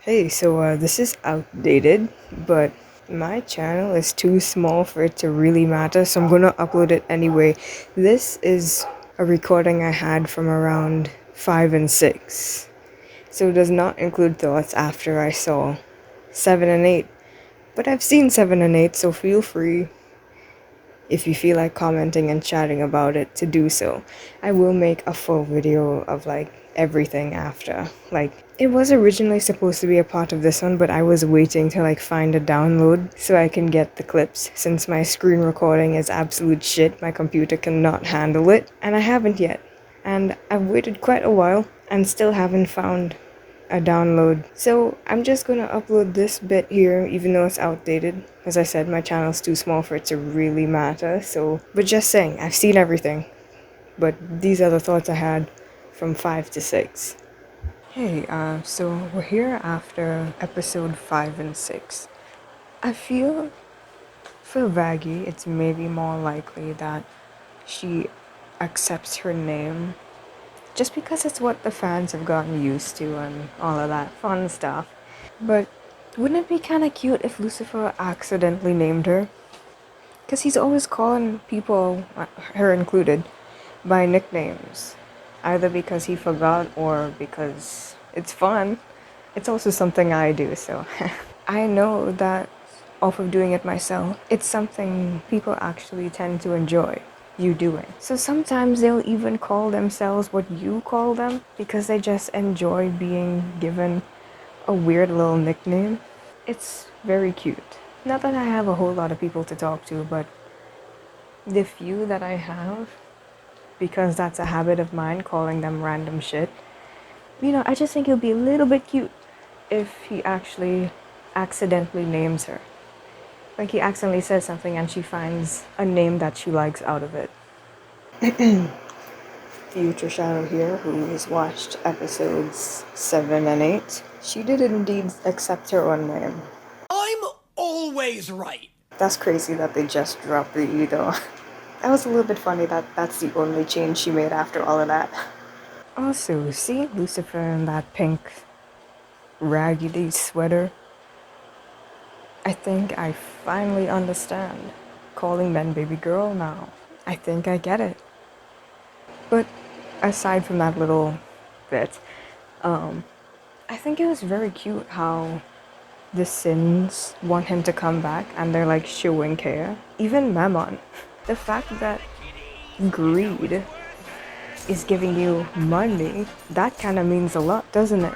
Hey, this is outdated, but my channel is too small for it to really matter, so I'm gonna upload it anyway. This is a recording I had from around 5 and 6, so it does not include thoughts after I saw 7 and 8. But I've seen 7 and 8, so feel free if you feel like commenting and chatting about it to do so. I will make a full video of like everything after. Like it was originally supposed to be a part of this one, but I was waiting to like find a download so I can get the clips since my screen recording is absolute shit. My computer cannot handle it, and I haven't yet. And I've waited quite a while and still haven't found a download. So I'm just gonna upload this bit here, even though it's outdated. As I said, my channel's too small for it to really matter. But just saying, I've seen everything. But these are the thoughts I had from 5 to 6. Hey, so we're here after episode 5 and 6. I feel for Vaggie, it's maybe more likely that she accepts her name just because it's what the fans have gotten used to and all of that fun stuff. But wouldn't it be kind of cute if Lucifer accidentally named her? Because he's always calling people, her included, by nicknames. Either because he forgot or because it's fun. It's also something I do, so I know that off of doing it myself, it's something people actually tend to enjoy you doing. So sometimes they'll even call themselves what you call them because they just enjoy being given a weird little nickname. It's very cute. Not that I have a whole lot of people to talk to, but the few that I have, because that's a habit of mine, calling them random shit, I just think it'll be a little bit cute if he actually accidentally names her. Like he accidentally says something and she finds a name that she likes out of it. Future Shadow here, who has watched episodes 7 and 8. She did indeed accept her own name. I'm always right. That's crazy that they just dropped the E though. That was a little bit funny that that's the only change she made after all of that. Also, see Lucifer in that pink raggedy sweater? I think I finally understand calling men baby girl now. I think I get it. But aside from that little bit, I think it was very cute how the Sins want him to come back and they're like showing care. Even Mammon. The fact that greed is giving you money, that kind of means a lot, doesn't it?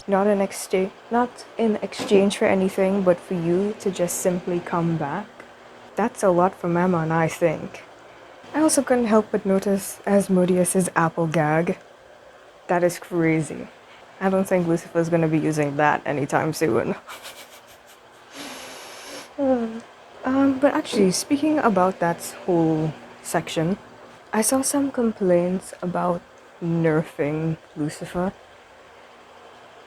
Not in exchange for anything, but for you to just simply come back. That's a lot for Mammon, I think. I also couldn't help but notice Asmodeus's apple gag. That is crazy. I don't think Lucifer's gonna be using that anytime soon. But actually, speaking about that whole section, I saw some complaints about nerfing Lucifer.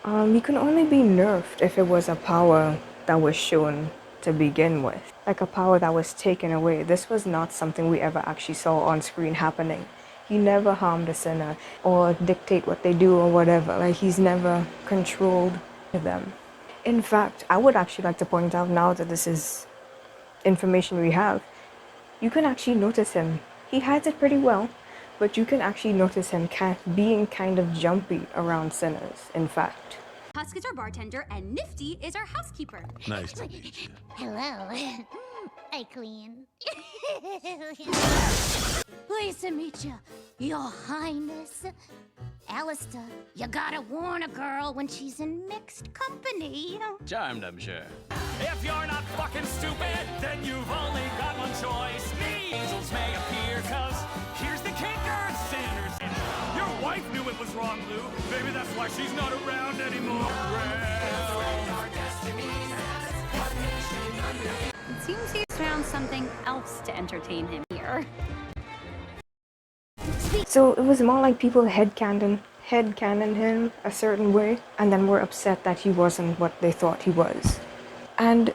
You can only be nerfed if it was a power that was shown to begin with. Like a power that was taken away. This was not something we ever actually saw on screen happening. He never harmed a sinner or dictate what they do or whatever. Like he's never controlled them. In fact, I would actually like to point out now that this is information we have, you can actually notice him. He hides it pretty well, but you can actually notice him being kind of jumpy around sinners, in fact. Husk is our bartender, and Nifty is our housekeeper. Nice to meet you. Hello. I clean. Pleased to meet you, Your Highness. Alistair, you gotta warn a girl when she's in mixed company. Charmed, I'm sure. If you're not fucking stupid, then you've only got one choice. Measles may appear, cause here's the kicker, sinners. Your wife knew it was wrong, Lou. Maybe that's why she's not around anymore. It seems he's found something else to entertain him here. So it was more like people headcanon him a certain way, and then were upset that he wasn't what they thought he was. And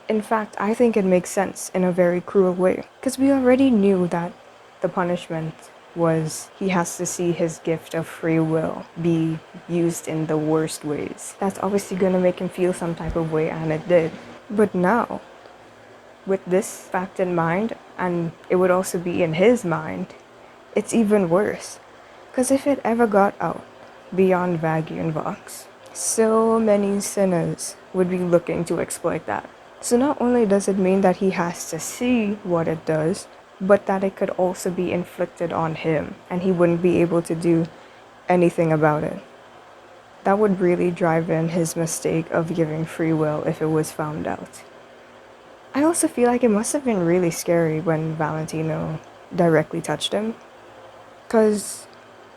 in fact, I think it makes sense in a very cruel way, because we already knew that the punishment was he has to see his gift of free will be used in the worst ways. That's obviously gonna make him feel some type of way, and it did. But now, with this fact in mind, and it would also be in his mind, it's even worse. Because if it ever got out beyond Vaggie and Vox, so many sinners would be looking to exploit that. So not only does it mean that he has to see what it does, but that it could also be inflicted on him and he wouldn't be able to do anything about it. That would really drive in his mistake of giving free will if it was found out. I also feel like it must have been really scary when Valentino directly touched him. Because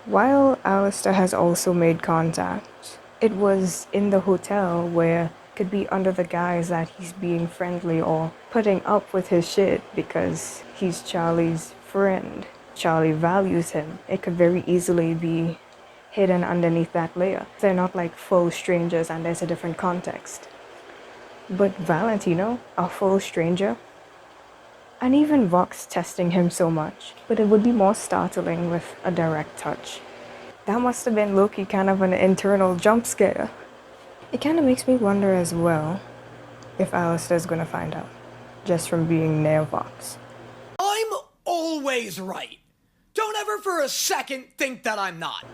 while Alistair has also made contact, it was in the hotel where it could be under the guise that he's being friendly or putting up with his shit because he's Charlie's friend. Charlie values him. It could very easily be hidden underneath that layer. They're not like full strangers and there's a different context. But Valentino, a full stranger, and even Vox testing him so much, but it would be more startling with a direct touch. That must have been low-key kind of an internal jump scare. It kind of makes me wonder as well if Alistair's gonna find out, just from being near Vox. I'm always right. Don't ever for a second think that I'm not.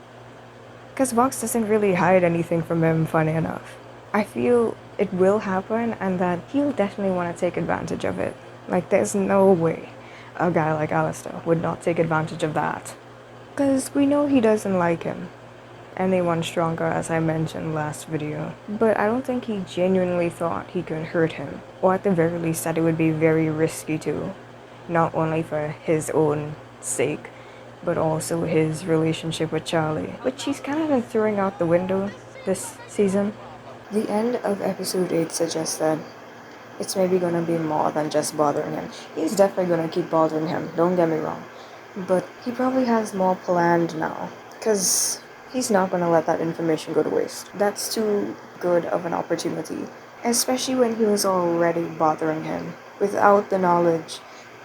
Because Vox doesn't really hide anything from him, funny enough. I feel it will happen and that he'll definitely want to take advantage of it. Like, there's no way a guy like Alistair would not take advantage of that. Because we know he doesn't like him. Anyone stronger, as I mentioned last video. But I don't think he genuinely thought he could hurt him. Or at the very least that it would be very risky too. Not only for his own sake, but also his relationship with Charlie, which he's kind of been throwing out the window this season. The end of episode 8 suggests that it's maybe gonna be more than just bothering him. He's definitely gonna keep bothering him, don't get me wrong. But he probably has more planned now, because he's not gonna let that information go to waste. That's too good of an opportunity, especially when he was already bothering him without the knowledge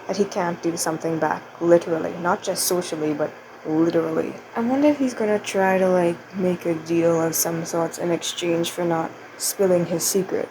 that he can't do something back, literally. Not just socially, but literally. I wonder if he's gonna try to like make a deal of some sorts in exchange for not spilling his secret.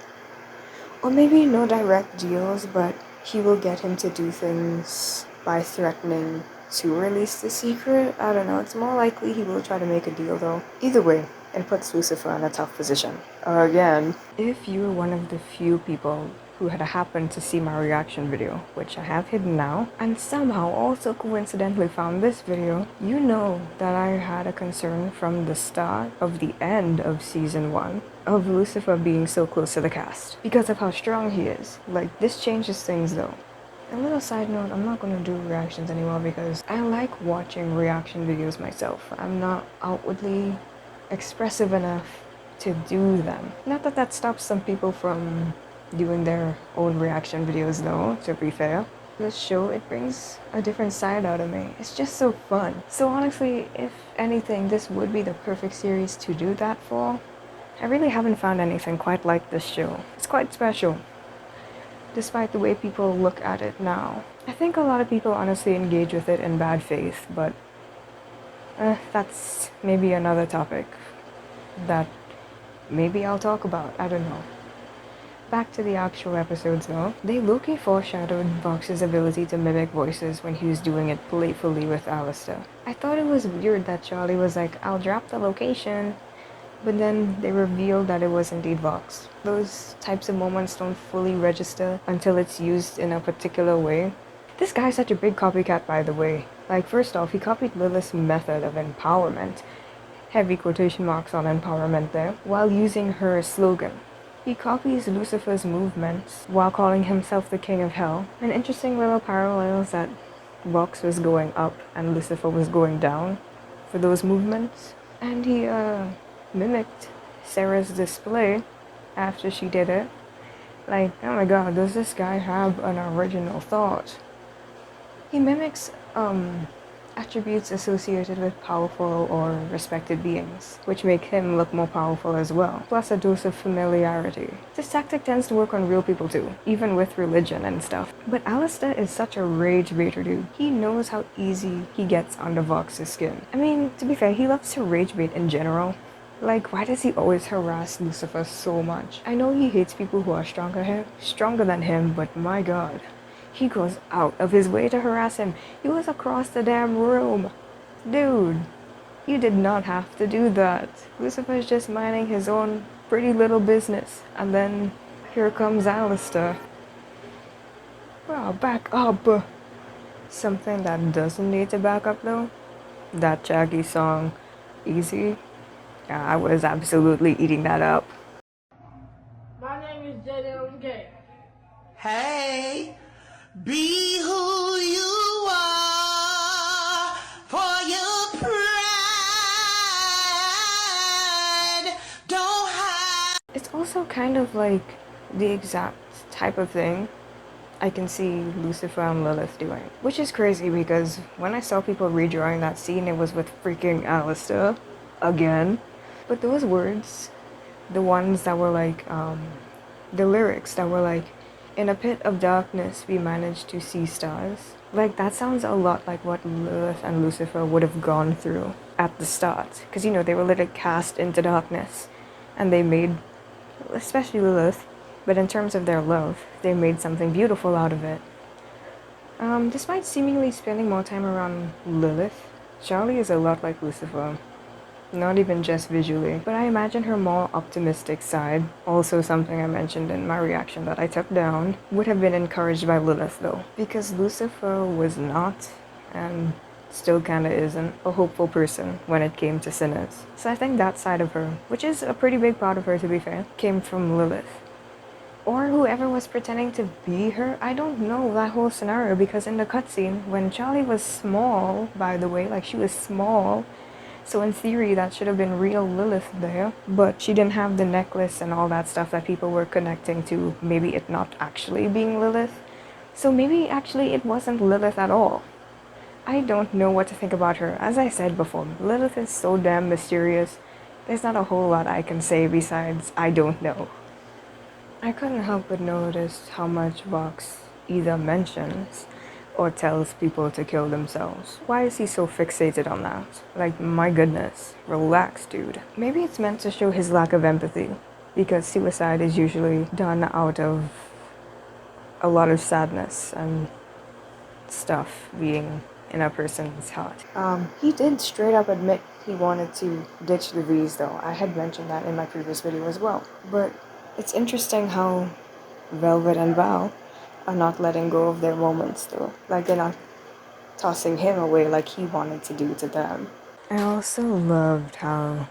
Or maybe no direct deals, but he will get him to do things by threatening to release the secret. I don't know, it's more likely he will try to make a deal though. Either way, it puts Lucifer in a tough position. Again. If you were one of the few people who had happened to see my reaction video, which I have hidden now, and somehow also coincidentally found this video, you know that I had a concern from the start of the end of season 1 of Lucifer being so close to the cast because of how strong he is. Like, this changes things though. A little side note, I'm not gonna do reactions anymore because I like watching reaction videos myself. I'm not outwardly expressive enough to do them. Not that that stops some people from doing their own reaction videos though, to be fair. This show, it brings a different side out of me. It's just so fun. So honestly, if anything, this would be the perfect series to do that for. I really haven't found anything quite like this show. It's quite special, despite the way people look at it now. I think a lot of people honestly engage with it in bad faith, but that's maybe another topic that maybe I'll talk about. I don't know. Back to the actual episodes though. They low-key foreshadowed Vox's ability to mimic voices when he was doing it playfully with Alistair. I thought it was weird that Charlie was like, I'll drop the location, but then they revealed that it was indeed Vox. Those types of moments don't fully register until it's used in a particular way. This guy's such a big copycat, by the way. Like, first off, he copied Lilith's method of empowerment, heavy quotation marks on empowerment there, while using her slogan. He copies Lucifer's movements while calling himself the King of Hell. An interesting little parallel is that Vox was going up and Lucifer was going down for those movements. And he mimicked Sarah's display after she did it. Like, oh my god, does this guy have an original thought? He mimics attributes associated with powerful or respected beings, which make him look more powerful as well, plus a dose of familiarity. This tactic tends to work on real people too, even with religion and stuff. But Alistair is such a rage baiter dude. He knows how easy he gets under Vox's skin. I mean, to be fair, he loves to rage bait in general. Like, why does he always harass Lucifer so much? I know he hates people who are stronger than him, but my god. He goes out of his way to harass him. He was across the damn room. Dude, you did not have to do that. Lucifer's just minding his own pretty little business. And then here comes Alistair. Well, back up. Something that doesn't need to back up though? That Shaggy song, Easy. Yeah, I was absolutely eating that up. My name is JDMK. Hey, be who you are, for your pride. Don't hide. It's also kind of like the exact type of thing I can see Lucifer and Lilith doing. Which is crazy because when I saw people redrawing that scene, it was with freaking Alistair again. But those words, the ones that were like, the lyrics that were like, in a pit of darkness we managed to see stars. Like, that sounds a lot like what Lilith and Lucifer would have gone through at the start. Because, you know, they were literally cast into darkness. And they made, especially Lilith, but in terms of their love, they made something beautiful out of it. Despite seemingly spending more time around Lilith, Charlie is a lot like Lucifer. Not even just visually, but I imagine her more optimistic side, also something I mentioned in my reaction that I took down, would have been encouraged by Lilith though, because Lucifer was not, and still kinda isn't, a hopeful person when it came to sinners. So I think that side of her, which is a pretty big part of her to be fair, came from Lilith. Or whoever was pretending to be her. I don't know that whole scenario, because in the cutscene, when Charlie was small, by the way, like she was small, so in theory that should have been real Lilith there, but she didn't have the necklace and all that stuff that people were connecting to maybe it not actually being Lilith. So maybe actually it wasn't Lilith at all. I don't know what to think about her. As I said before, Lilith is so damn mysterious. There's not a whole lot I can say besides I don't know. I couldn't help but notice how much Vox either mentions or tells people to kill themselves. Why is he so fixated on that? Like, my goodness, relax, dude. Maybe it's meant to show his lack of empathy, because suicide is usually done out of a lot of sadness and stuff being in a person's heart. He did straight up admit he wanted to ditch the V's though. I had mentioned that in my previous video as well. But it's interesting how Velvet and Val are not letting go of their moments though. Like, they're not tossing him away like he wanted to do to them. I also loved how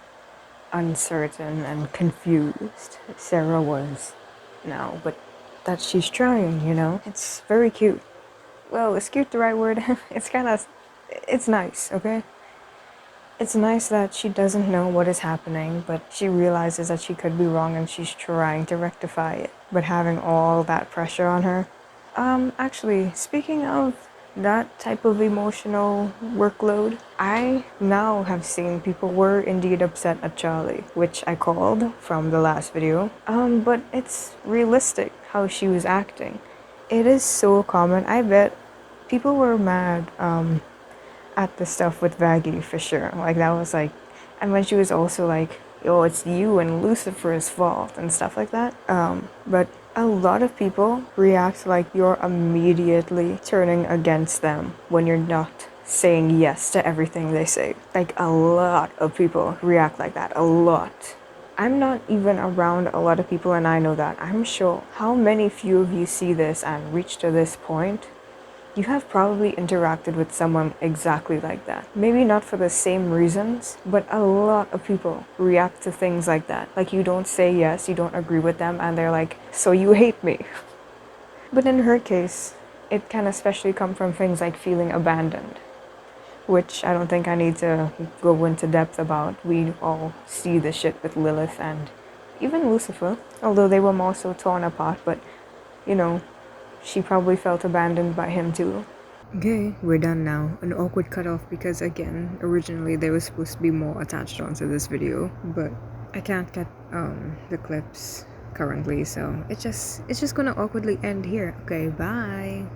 uncertain and confused Sarah was now, but that she's trying, you know? It's very cute. Well, is cute the right word? It's nice, okay? It's nice that she doesn't know what is happening, but she realizes that she could be wrong and she's trying to rectify it. But having all that pressure on her, actually, speaking of that type of emotional workload, I now have seen people were indeed upset at Charlie, which I called from the last video. But it's realistic how she was acting. It is so common. I bet people were mad, at the stuff with Vaggie for sure. Like, that was like, and when she was also like, oh, it's you and Lucifer's fault and stuff like that. But a lot of people react like you're immediately turning against them when you're not saying yes to everything they say. Like, a lot of people react like that. A lot. I'm not even around a lot of people, and I know that. I'm sure how many few of you see this and reach to this point, you have probably interacted with someone exactly like that. Maybe not for the same reasons, but a lot of people react to things like that. Like, you don't say yes, you don't agree with them, and they're like, so you hate me. But in her case, it can especially come from things like feeling abandoned, which I don't think I need to go into depth about. We all see the shit with Lilith and even Lucifer, although they were more so torn apart, but, you know, she probably felt abandoned by him too. Okay, we're done now. An awkward cutoff because again, originally there was supposed to be more attached onto this video, but I can't get the clips currently, so it's just gonna awkwardly end here. Okay, bye.